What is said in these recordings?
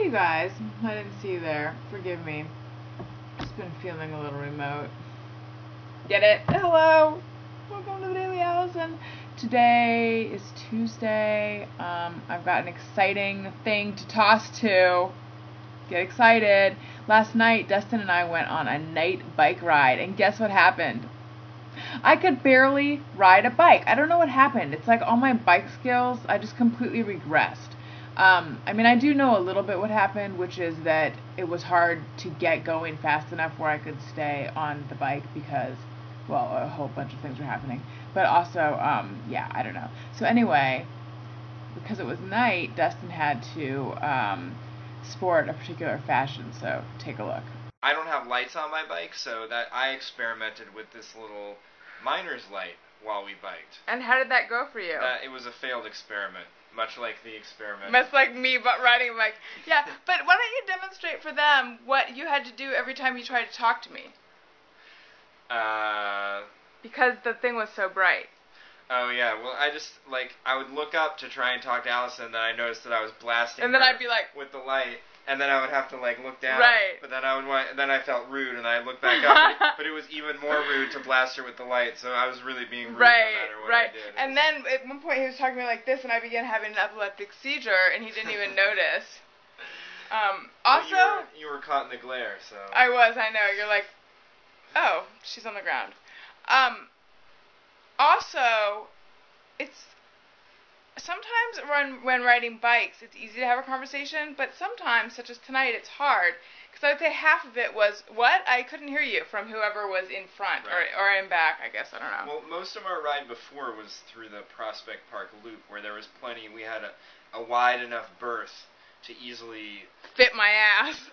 you guys. I didn't see you there. Forgive me. Just been feeling a little remote. Get it? Hello. Welcome to the Daily Alison. Today is Tuesday. I've got an exciting thing to toss to. Get excited. Last night, Dustin and I went on a night bike ride, and guess what happened? I could barely ride a bike. I don't know what happened. It's like all my bike skills, I just completely regressed. I do know a little bit what happened, which is that it was hard to get going fast enough where I could stay on the bike because, well, a whole bunch of things were happening. But also, I don't know. So anyway, because it was night, Dustin had to sport a particular fashion, so take a look. I don't have lights on my bike, so that I experimented with this little miner's light while we biked. And how did that go for you? It was a failed experiment, much like the experiment. Much like me, but riding a bike. Yeah, but why don't you demonstrate for them what you had to do every time you tried to talk to me? Because the thing was so bright. Oh, yeah. Well, I would look up to try and talk to Allison, and then I noticed that I was blasting and then her I'd be like, with the light, and then I would have to, look down. Right. But then then I felt rude, and I'd look back up, but it was even more rude to blast her with the light, so I was really being rude no matter what I did. And then, at one point, he was talking to me like this, and I began having an epileptic seizure, and he didn't even notice. Also... Well, you were caught in the glare, so... I was, I know. You're like, oh, she's on the ground. Also, it's sometimes when riding bikes, it's easy to have a conversation, but sometimes, such as tonight, it's hard. Because I would say half of it was, what? I couldn't hear you from whoever was in front or in back, I guess. I don't know. Well, most of our ride before was through the Prospect Park Loop, where there was plenty. We had a wide enough berth to easily... fit my ass.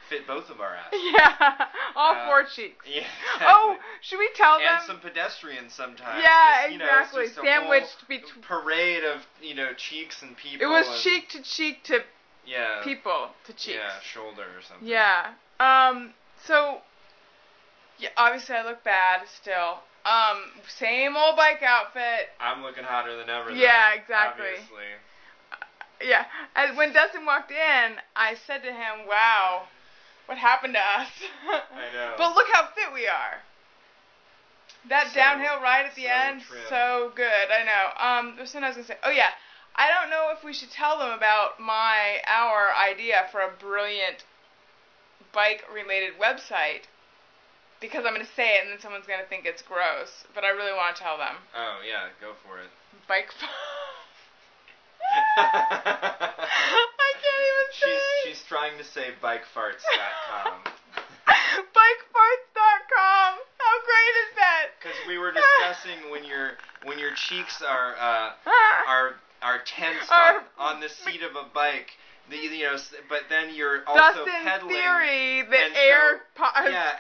Fit both of our asses. Yeah, all four cheeks. Yeah. Exactly. Oh, should we tell them? And some pedestrians sometimes. Yeah, just, exactly. It's just sandwiched between parade of cheeks and people. It was cheek to cheek to people to cheeks. Yeah, shoulder or something. Yeah. So, yeah, obviously I look bad still. Same old bike outfit. I'm looking hotter than ever. Yeah, though, exactly. Obviously. Yeah. And when Dustin walked in, I said to him, "Wow. What happened to us?" I know. But look how fit we are. That downhill ride at the end, trim. so good. I know. There's something I was going to say. Oh, yeah. I don't know if we should tell them about our idea for a brilliant bike-related website, because I'm going to say it and then someone's going to think it's gross. But I really want to tell them. Oh, yeah. Go for it. Bike... I can't even say. She's trying to say bikefarts.com. Bikefarts.com. How great is that? Because we were discussing when your cheeks are tense on the seat of a bike. But then you're also Dustin's pedaling. theory, the air.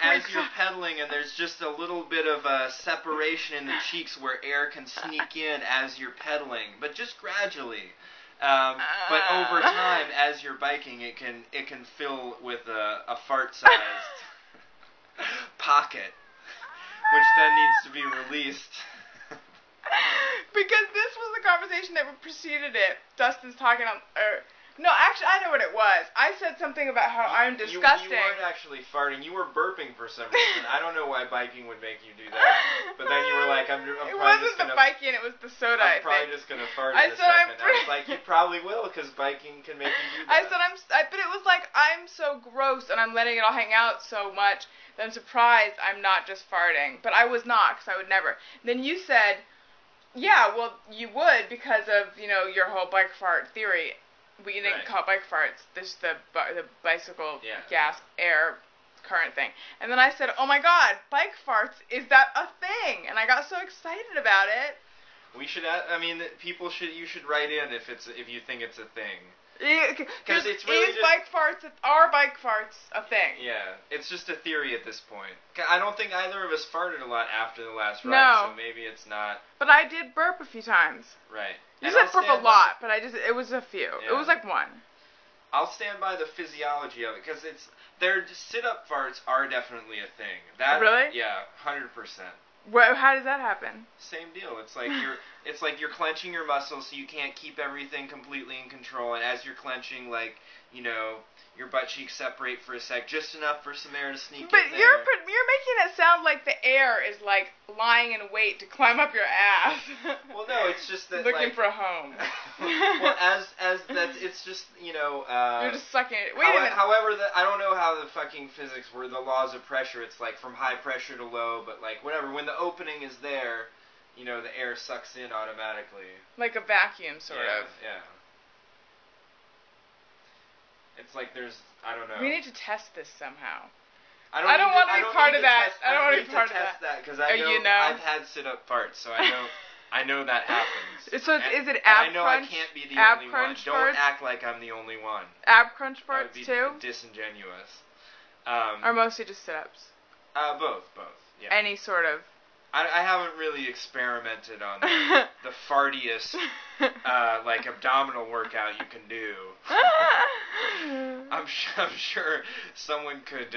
As you're pedaling, and there's just a little bit of a separation in the cheeks where air can sneak in as you're pedaling, but just gradually. But over time, as you're biking, it can fill with a fart-sized pocket, which then needs to be released. Because this was the conversation that preceded it. Dustin's talking on. No, actually, I know what it was. I said something about how I'm disgusting. You weren't actually farting. You were burping for some reason. I don't know why biking would make you do that. But then you were like, I'm it probably wasn't the biking, it was the soda, I think. I'm probably just going to fart in a second. I was like, you probably will, because biking can make you do that. But it was like, I'm so gross, and I'm letting it all hang out so much that I'm surprised I'm not just farting. But I was not, because I would never. And then you said, yeah, well, you would, because of, your whole bike fart theory. We didn't call it bike farts. This the bicycle gas air current thing. And then I said, "Oh my God, bike farts! Is that a thing?" And I got so excited about it. We should. People should. You should write in if you think it's a thing. Because it's really are bike farts a thing? Yeah, it's just a theory at this point. I don't think either of us farted a lot after the last ride, so maybe it's not. But I did burp a few times. Right. You said burp a lot, but it was a few. Yeah. It was like one. I'll stand by the physiology of it, because their sit-up farts are definitely a thing. Really? Yeah, 100%. How does that happen? Same deal. It's like you're clenching your muscles so you can't keep everything completely in control, and as you're clenching, like, you know, your butt cheeks separate for a sec, just enough for some air to sneak in there. But you're making it sound like the air is like lying in wait to climb up your ass. Well, no, it's just that looking like, for a home. Well, as that, it's just, you know. You're just sucking it. Wait a minute. However, I don't know how the fucking physics were. The laws of pressure. It's like from high pressure to low, but like whatever. When the opening is there, you know, the air sucks in automatically. Like a vacuum, sort of. Yeah. It's like there's, I don't know. We need to test this somehow. I don't want to be part of that. I don't want to be part of that because I know, you know I've had sit-up farts, so I know that happens. So is it ab crunch? I know I can't be the only one. Don't act like I'm the only one. Ab crunch farts that would be too? Disingenuous. Or mostly just sit-ups? Both. Yeah. Any sort of. I haven't really experimented on the fartiest like abdominal workout you can do. I'm sure someone could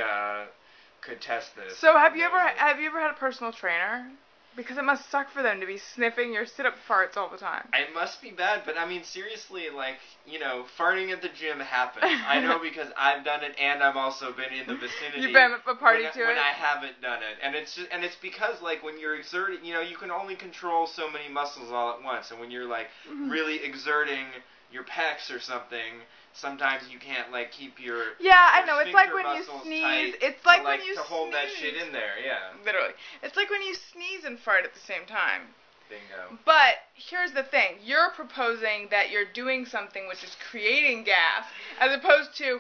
test this. So have you ever had a personal trainer? Because it must suck for them to be sniffing your sit-up farts all the time. It must be bad, but I mean seriously, like, you know, farting at the gym happens. I know because I've done it, and I've also been in the vicinity. You've been a party to it when I haven't done it, and it's because like when you're exerting, you know, you can only control so many muscles all at once, and when you're like really exerting your pecs or something, sometimes you can't like keep your I know. It's like when you sneeze. It's like when you to hold that shit in there. Yeah. Literally, it's like when you sneeze and fart at the same time. Bingo. But here's the thing: you're proposing that you're doing something which is creating gas, as opposed to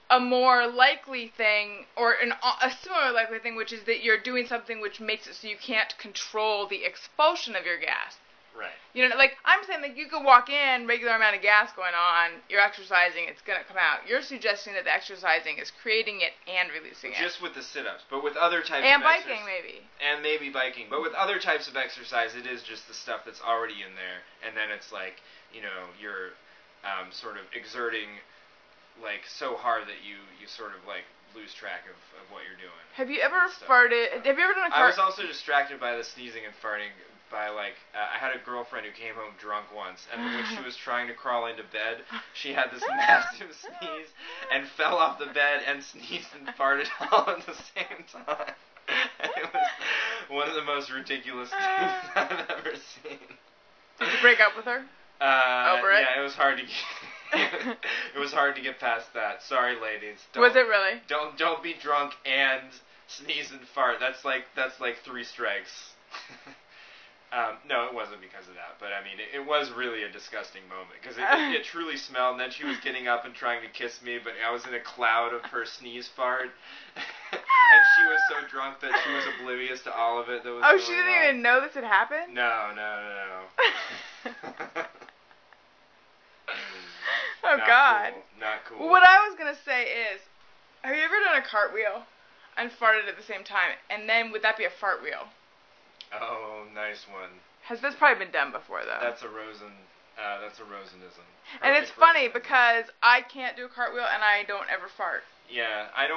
a more likely thing, or a similar likely thing, which is that you're doing something which makes it so you can't control the expulsion of your gas. Right. You know, like, I'm saying, like, you could walk in, regular amount of gas going on, you're exercising, it's going to come out. You're suggesting that the exercising is creating it and releasing it. Just with the sit-ups, but with other types and of biking, maybe. And maybe biking. But with other types of exercise, it is just the stuff that's already in there. And then it's like, you know, you're sort of exerting, like, so hard that you sort of, like, lose track of what you're doing. Have you ever farted? Have you ever done a I was also distracted by the sneezing and farting. By like, I had a girlfriend who came home drunk once, and when she was trying to crawl into bed, she had this massive sneeze and fell off the bed and sneezed and farted all at the same time. And it was one of the most ridiculous things I've ever seen. Did you break up with her? Over it? Yeah, it was hard to get. It was hard to get past that. Sorry, ladies. Was it really? Don't be drunk and sneeze and fart. That's like 3 strikes. No, it wasn't because of that, but I mean, it was really a disgusting moment, because it truly smelled, and then she was getting up and trying to kiss me, but I was in a cloud of her sneeze fart, and she was so drunk that she was oblivious to all of it that was going on. She didn't even know this had happened? No. Oh, God. Not cool. Well, what I was going to say is, have you ever done a cartwheel and farted at the same time, and then would that be a fart wheel? Oh, nice one. Has this probably been done before, though? That's a Rosen. That's a Rosenism. And it's funny because I can't do a cartwheel and I don't ever fart. Yeah, I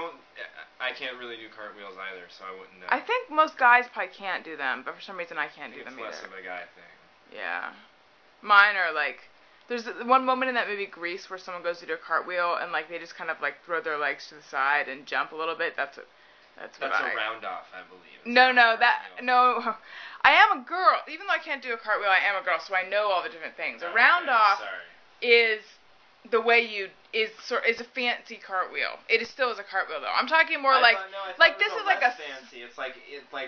can't really do cartwheels either, so I wouldn't know. I think most guys probably can't do them, but for some reason I can't do them either. It's less of a guy thing. Yeah. Mine are like, there's one moment in that movie Grease where someone goes to do a cartwheel and like they just kind of like throw their legs to the side and jump a little bit. That's a round off, I believe. No. I am a girl. Even though I can't do a cartwheel, I am a girl, so I know all the different things. A round off is the way is a fancy cartwheel. It is still a cartwheel though. I'm talking more like this is like a fancy. It's like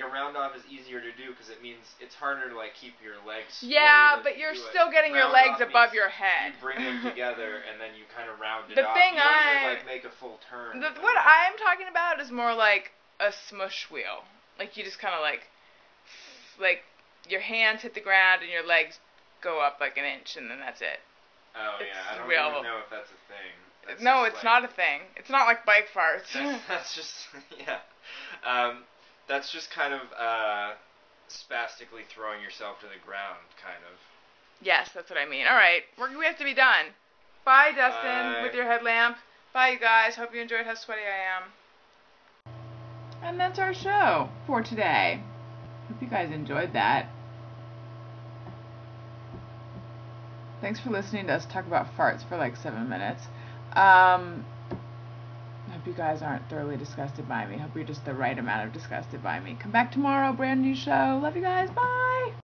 a round off is easier to do because it means it's harder to like keep your legs. Yeah, but you're still getting your legs above your head. You bring them together and then you kind of round it off. You don't even like make a full turn. What I'm talking about is more like a smush wheel. Like you just kind of like your hands hit the ground and your legs go up like an inch and then that's it. Oh yeah, I don't even know if that's a thing. No, it's not a thing. It's not like bike farts. That's just that's just kind of spastically throwing yourself to the ground, kind of. Yes, that's what I mean. All right, we have to be done. Bye, Dustin, with your headlamp. Bye, you guys. Hope you enjoyed how sweaty I am. And that's our show for today. Hope you guys enjoyed that. Thanks for listening to us talk about farts for like 7 minutes. I hope you guys aren't thoroughly disgusted by me. Hope you're just the right amount of disgusted by me. Come back tomorrow, brand new show. Love you guys. Bye.